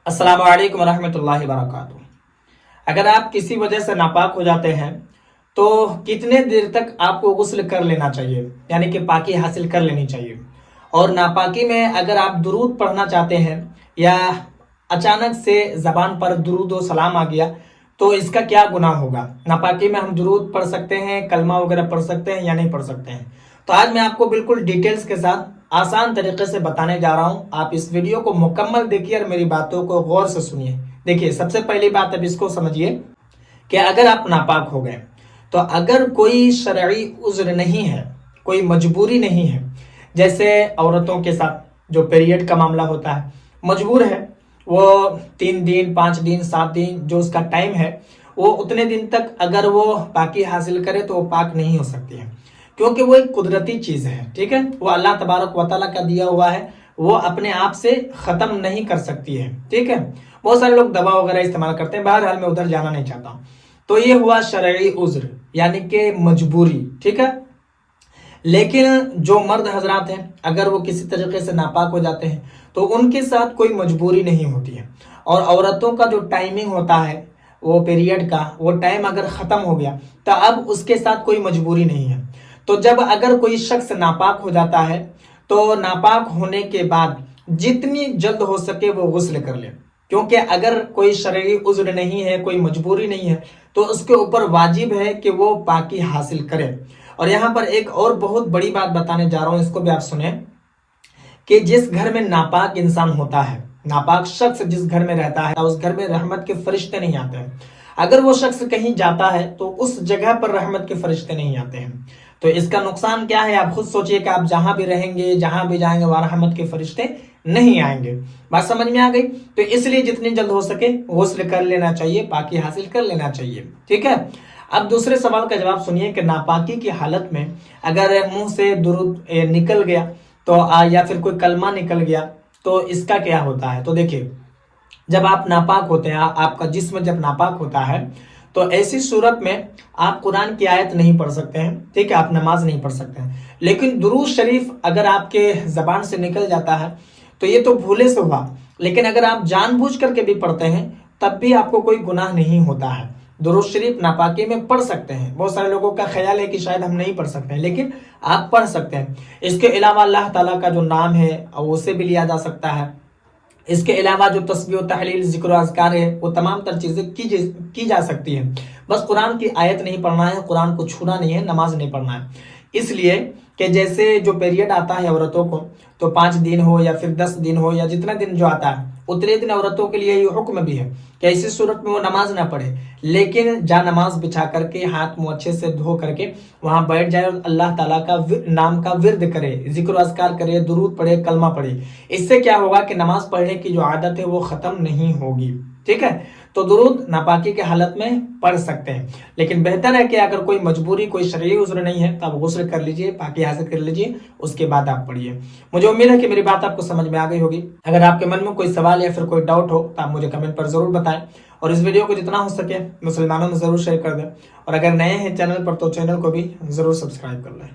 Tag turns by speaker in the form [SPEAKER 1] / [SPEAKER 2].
[SPEAKER 1] السلام علیکم ورحمۃ اللہ وبرکاتہ۔ اگر آپ کسی وجہ سے ناپاک ہو جاتے ہیں تو کتنے دیر تک آپ کو غسل کر لینا چاہیے، یعنی کہ پاکی حاصل کر لینی چاہیے؟ اور ناپاکی میں اگر آپ درود پڑھنا چاہتے ہیں یا اچانک سے زبان پر درود و سلام آ گیا تو اس کا کیا گناہ ہوگا؟ ناپاکی میں ہم درود پڑھ سکتے ہیں، کلمہ وغیرہ پڑھ سکتے ہیں یا نہیں پڑھ سکتے ہیں؟ تو آج میں آپ کو بالکل ڈیٹیلز کے ساتھ آسان طریقے سے بتانے جا رہا ہوں۔ آپ اس ویڈیو کو مکمل دیکھیے اور میری باتوں کو غور سے سنیے۔ دیکھیے، سب سے پہلی بات اب اس کو سمجھیے کہ اگر آپ ناپاک ہو گئے تو اگر کوئی شرعی عذر نہیں ہے، کوئی مجبوری نہیں ہے، جیسے عورتوں کے ساتھ جو پیریڈ کا معاملہ ہوتا ہے، مجبور ہے وہ 3 دن 5 دن 7 دن جو اس کا ٹائم ہے، وہ اتنے دن تک اگر وہ پاکی حاصل کرے تو وہ پاک نہیں ہو سکتی ہے، کیونکہ وہ ایک قدرتی چیز ہے، ٹھیک ہے؟ وہ اللہ تبارک و تعالیٰ کا دیا ہوا ہے، وہ اپنے آپ سے ختم نہیں کر سکتی ہے، ٹھیک ہے؟ بہت سارے لوگ دوا وغیرہ استعمال کرتے ہیں، بہرحال میں ادھر جانا نہیں چاہتا ہوں۔ تو یہ ہوا شرعی عذر، یعنی کہ مجبوری، ٹھیک ہے؟ لیکن جو مرد حضرات ہیں اگر وہ کسی طریقے سے ناپاک ہو جاتے ہیں تو ان کے ساتھ کوئی مجبوری نہیں ہوتی ہے، اور عورتوں کا جو ٹائمنگ ہوتا ہے وہ پیریڈ کا، وہ ٹائم اگر ختم ہو گیا تو اب اس کے ساتھ کوئی مجبوری نہیں ہے۔ تو جب اگر کوئی شخص ناپاک ہو جاتا ہے تو ناپاک ہونے کے بعد جتنی جلد ہو سکے وہ غسل کر لے، کیونکہ اگر کوئی شرعی عذر نہیں ہے، کوئی مجبوری نہیں ہے تو اس کے اوپر واجب ہے کہ وہ پاکی حاصل کرے۔ اور یہاں پر ایک اور بہت بڑی بات بتانے جا رہا ہوں، اس کو بھی آپ سنیں کہ جس گھر میں ناپاک انسان ہوتا ہے، ناپاک شخص جس گھر میں رہتا ہے، اس گھر میں رحمت کے فرشتے نہیں آتے ہیں۔ اگر وہ شخص کہیں جاتا ہے تو اس جگہ پر رحمت کے فرشتے نہیں آتے ہیں۔ تو اس کا نقصان کیا ہے؟ آپ خود سوچئے کہ آپ جہاں بھی رہیں گے، جہاں بھی جائیں گے، وہاں رحمت کے فرشتے نہیں آئیں گے۔ بات سمجھ میں آ گئی؟ تو اس لیے جتنی جلد ہو سکے غسل کر لینا چاہیے، پاکی حاصل کر لینا چاہیے، ٹھیک ہے؟ اب دوسرے سوال کا جواب سنیے کہ ناپاکی کی حالت میں اگر منہ سے درود نکل گیا تو یا پھر کوئی کلمہ نکل گیا تو اس کا کیا ہوتا ہے؟ تو دیکھیے، جب آپ ناپاک ہوتے ہیں، آپ کا جسم جب ناپاک ہوتا ہے تو ایسی صورت میں آپ قرآن کی آیت نہیں پڑھ سکتے ہیں، ٹھیک ہے؟ آپ نماز نہیں پڑھ سکتے ہیں، لیکن درود شریف اگر آپ کے زبان سے نکل جاتا ہے تو یہ تو بھولے سے ہوا، لیکن اگر آپ جان بوجھ کر کے بھی پڑھتے ہیں تب بھی آپ کو کوئی گناہ نہیں ہوتا ہے۔ درود شریف ناپاکی میں پڑھ سکتے ہیں، بہت سارے لوگوں کا خیال ہے کہ شاید ہم نہیں پڑھ سکتے ہیں، لیکن آپ پڑھ سکتے ہیں۔ اس کے علاوہ اللہ تعالیٰ کا جو نام ہے اسے بھی لیا جا سکتا ہے۔ اس کے علاوہ جو تسبیح و تحلیل، ذکر و اذکار ہے، وہ تمام تر چیزیں کی جا سکتی ہیں، بس قرآن کی آیت نہیں پڑھنا ہے، قرآن کو چھونا نہیں ہے، نماز نہیں پڑھنا ہے۔ اس لیے کہ جیسے جو پیریڈ آتا ہے عورتوں کو تو 5 دن ہو یا پھر 10 دن ہو یا جتنا دن جو آتا ہے اتنے دن عورتوں کے لیے یہ حکم بھی ہے کہ ایسی صورت میں وہ نماز نہ پڑھے، لیکن جا نماز بچھا کر کے ہاتھ منہ اچھے سے دھو کر کے وہاں بیٹھ جائے اور اللہ تعالیٰ کا نام کا ورد کرے، ذکر و اذکار کرے، درود پڑھے، کلمہ پڑھے۔ اس سے کیا ہوگا کہ نماز پڑھنے کی جو عادت ہے وہ ختم نہیں ہوگی، ٹھیک ہے؟ تو درود ناپاکی کے حالت میں پڑھ سکتے ہیں، لیکن بہتر ہے کہ اگر کوئی مجبوری، کوئی شرعی عذر نہیں ہے تو آپ غسل کر لیجئے، پاکی حاصل کر لیجئے، اس کے بعد آپ پڑھیے۔ مجھے امید ہے کہ میری بات آپ کو سمجھ میں آ گئی ہوگی۔ اگر آپ کے من میں کوئی سوال یا پھر کوئی ڈاؤٹ ہو تو آپ مجھے کمنٹ پر ضرور بتائیں، اور اس ویڈیو کو جتنا ہو سکے مسلمانوں میں ضرور شیئر کر دیں، اور اگر نئے ہیں چینل پر تو چینل کو بھی ضرور سبسکرائب کر لیں۔